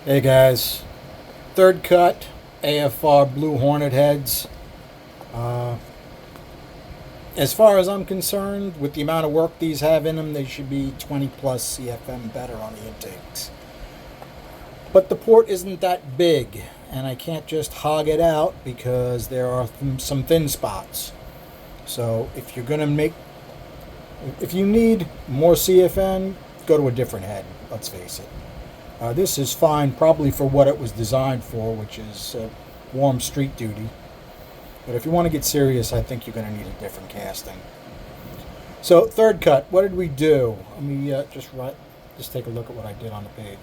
Hey guys, third cut AFR Blue Hornet heads. Uh, as far as I'm concerned, with the amount of work these have in them, they should be 20 plus CFM better on the intakes. But the port isn't that big, and I can't just hog it out because there are some thin spots. So if if you need more CFM, go to a different head. Let's face it. This is fine, probably for what it was designed for, which is warm street duty. But if you want to get serious, I think you're going to need a different casting. So, third cut, what did we do? Let me just take a look at what I did on the page.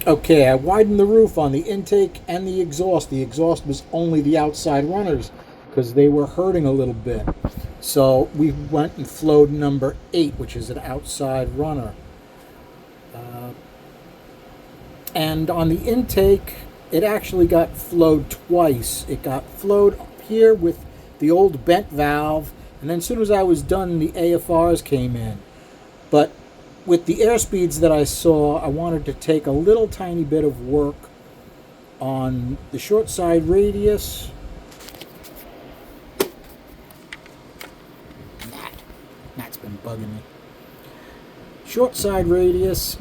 Okay, I widened the roof on the intake and the exhaust. The exhaust was only the outside runners because they were hurting a little bit. So we went and flowed number 8, which is an outside runner. And on the intake, it actually got flowed twice. It got flowed up here with the old bent valve, and then as soon as I was done, the AFRs came in. But with the airspeeds that I saw, I wanted to take a little tiny bit of work on the short side radius. Gnat's been bugging me. Short side radius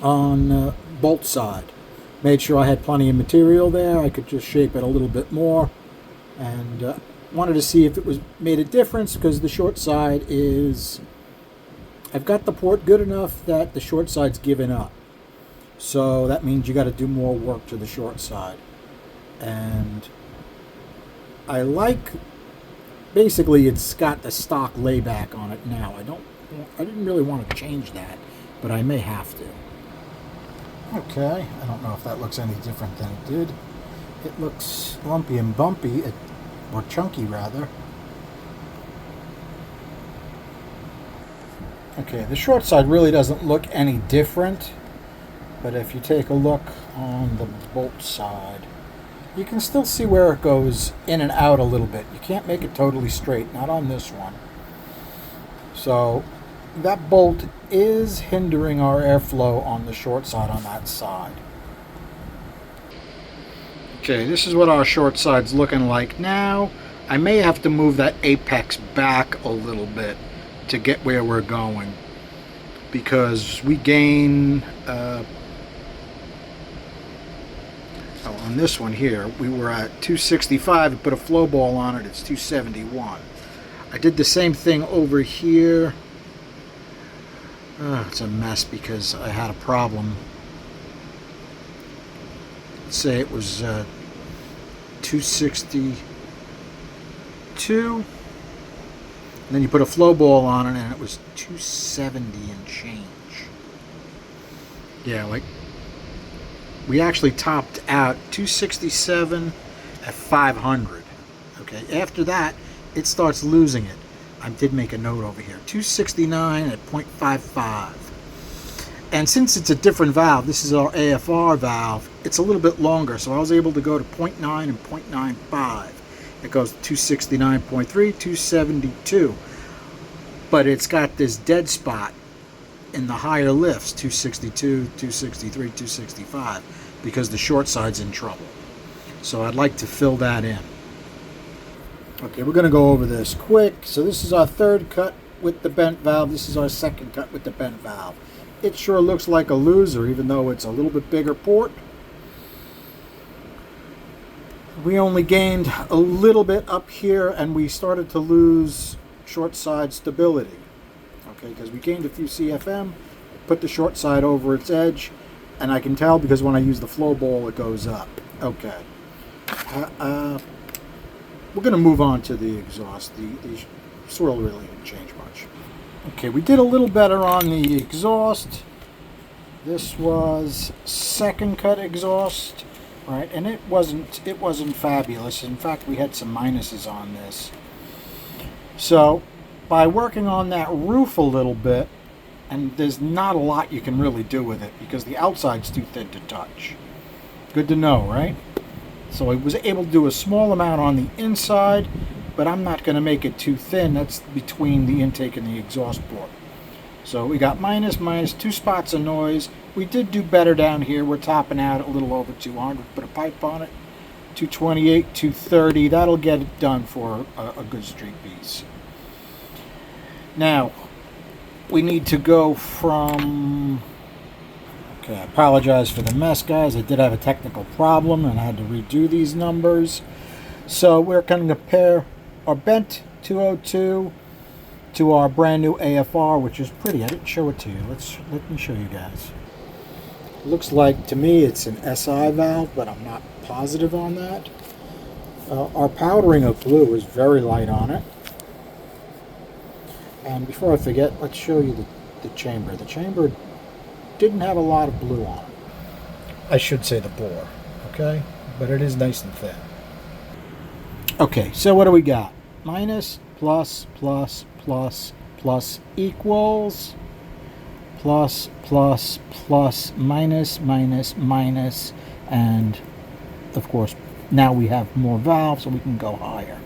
on bolt side. Made sure I had plenty of material there. I could just shape it a little bit more, and wanted to see if it was made a difference, because the short side is, I've got the port good enough that the short side's given up. So that means you got to do more work to the short side. And I like, basically it's got the stock layback on it now. I didn't really want to change that, but I may have to. Okay, I don't know if that looks any different than it did. It looks lumpy and bumpy, or chunky rather. Okay, the short side really doesn't look any different, but if you take a look on the bolt side, you can still see where it goes in and out a little bit. You can't make it totally straight, not on this one. So that bolt is hindering our airflow on the short side on that side. Okay, this is what our short side's looking like now. I may have to move that apex back a little bit to get where we're going, because we gain on this one here, we were at 265. We put a flow ball on it, it's 271. I did the same thing over here. It's a mess because I had a problem. Let's say it was 262. And then you put a flow ball on it and it was 270 and change. Yeah, like we actually topped out 267 at 500. Okay, after that it starts losing it. I did make a note over here. 269 at 0.55. And since it's a different valve, this is our AFR valve, it's a little bit longer, so I was able to go to 0.9 and 0.95. It goes to 269.3, 272. But it's got this dead spot in the higher lifts, 262, 263, 265, because the short side's in trouble. So I'd like to fill that in. Okay, we're going to go over this quick. So this is our third cut with the bent valve. This is our second cut with the bent valve. It sure looks like a loser, even though it's a little bit bigger port. We only gained a little bit up here, and we started to lose short side stability. Okay, because we gained a few CFM, put the short side over its edge, and I can tell because when I use the flow ball, it goes up. Okay. We're going to move on to the exhaust. The swirl really didn't change much. Okay, we did a little better on the exhaust. This was second cut exhaust, right? And it wasn't fabulous. In fact, we had some minuses on this. So by working on that roof a little bit, and there's not a lot you can really do with it because the outside's too thin to touch. Good to know, right? So I was able to do a small amount on the inside, but I'm not going to make it too thin. That's between the intake and the exhaust port. So we got minus, minus, 2 spots of noise. We did do better down here. We're topping out a little over 200. Put a pipe on it. 228, 230. That'll get it done for a good street piece. Now, we need to go from... Okay, I apologize for the mess, guys. I did have a technical problem and I had to redo these numbers. So we're going to compare our bent 202 to our brand new AFR, which is pretty. I didn't show it to you. Let me show you guys. Looks like, to me, it's an SI valve, but I'm not positive on that. Our powdering of blue is very light on it. And before I forget, let's show you the chamber. The chamber didn't have a lot of blue on it. I should say the bore, okay? But it is nice and thin. Okay, so what do we got? Minus, plus, plus, plus, plus equals, plus, plus, plus, minus, minus, minus, and of course now we have more valves so we can go higher.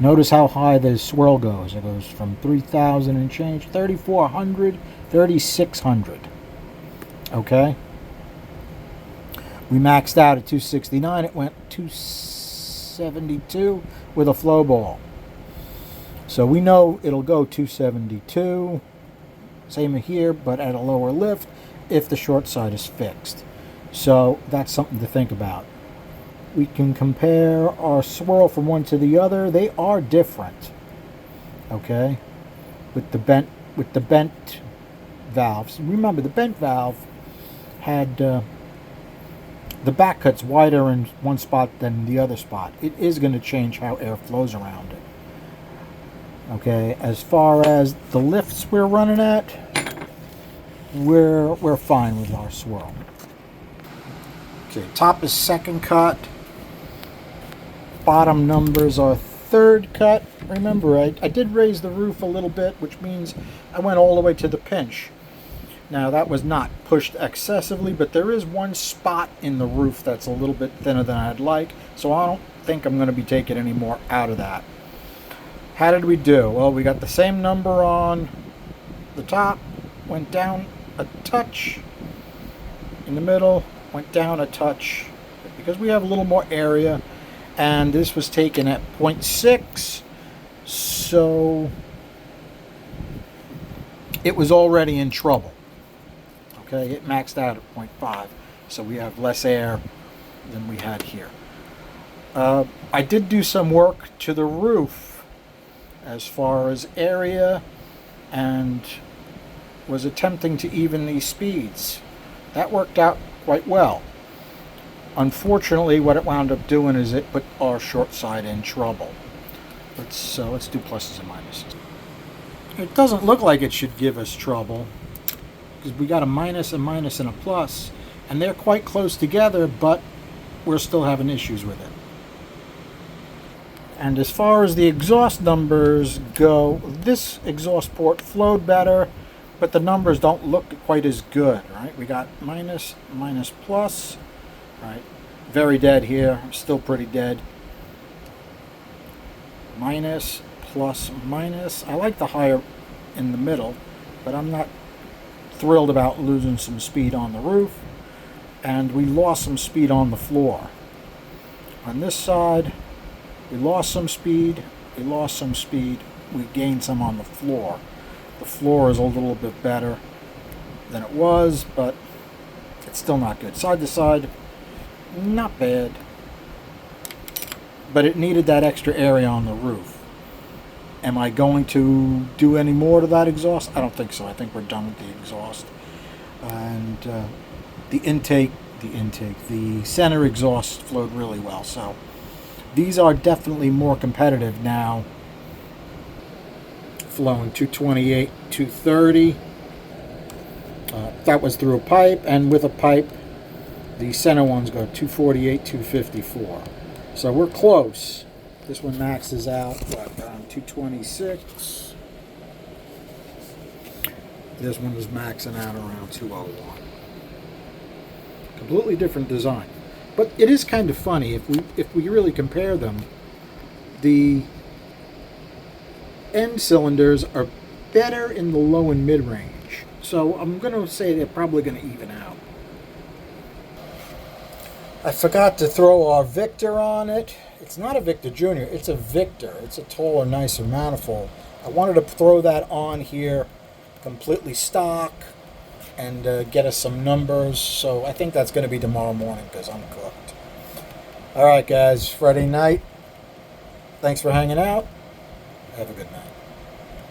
Notice how high the swirl goes. It goes from 3,000 and change, 3,400, 3,600. Okay? We maxed out at 269. It went 272 with a flow ball. So we know it'll go 272. Same here, but at a lower lift if the short side is fixed. So that's something to think about. We can compare our swirl from one to the other. They are different. Okay? With the bent valves. Remember, the bent valve had the back cut's wider in one spot than the other spot. It is going to change how air flows around it. Okay, as far as the lifts we're running at, we're fine with our swirl. Okay, top is second cut. Bottom numbers are third cut. Remember, I did raise the roof a little bit, which means I went all the way to the pinch. Now, that was not pushed excessively, but there is one spot in the roof that's a little bit thinner than I'd like, so I don't think I'm going to be taking any more out of that. How did we do? Well, we got the same number on the top, went down a touch in the middle, went down a touch, because we have a little more area, and this was taken at 0.6, so it was already in trouble. Okay, it maxed out at 0.5, so we have less air than we had here. I did do some work to the roof as far as area and was attempting to even these speeds. That worked out quite well. Unfortunately, what it wound up doing is it put our short side in trouble. Let's do pluses and minuses. It doesn't look like it should give us trouble because we got a minus, a minus, and a plus, and they're quite close together, but we're still having issues with it. And as far as the exhaust numbers go, this exhaust port flowed better, but the numbers don't look quite as good, right? We got minus, minus, plus, right? Very dead here, still pretty dead. Minus, plus, minus. I like the higher in the middle, but I'm not thrilled about losing some speed on the roof. And we lost some speed on the floor. On this side, we lost some speed, we lost some speed, we gained some on the floor. The floor is a little bit better than it was, but it's still not good. Side to side, not bad. But it needed that extra area on the roof. Am I going to do any more to that exhaust? I don't think so. I think we're done with the exhaust. And the center exhaust flowed really well, so these are definitely more competitive now, flowing 228, 230. That was through a pipe, and with a pipe, the center ones go 248, 254. So we're close. This one maxes out, around 226. This one was maxing out around 201. Completely different design. But it is kind of funny if we really compare them. The end cylinders are better in the low and mid range. So I'm going to say they're probably going to even out. I forgot to throw our Victor on it. It's not a Victor Jr., it's a Victor. It's a taller, nicer manifold. I wanted to throw that on here completely stock and get us some numbers. So I think that's going to be tomorrow morning because I'm cooked. All right, guys, Friday night. Thanks for hanging out. Have a good night.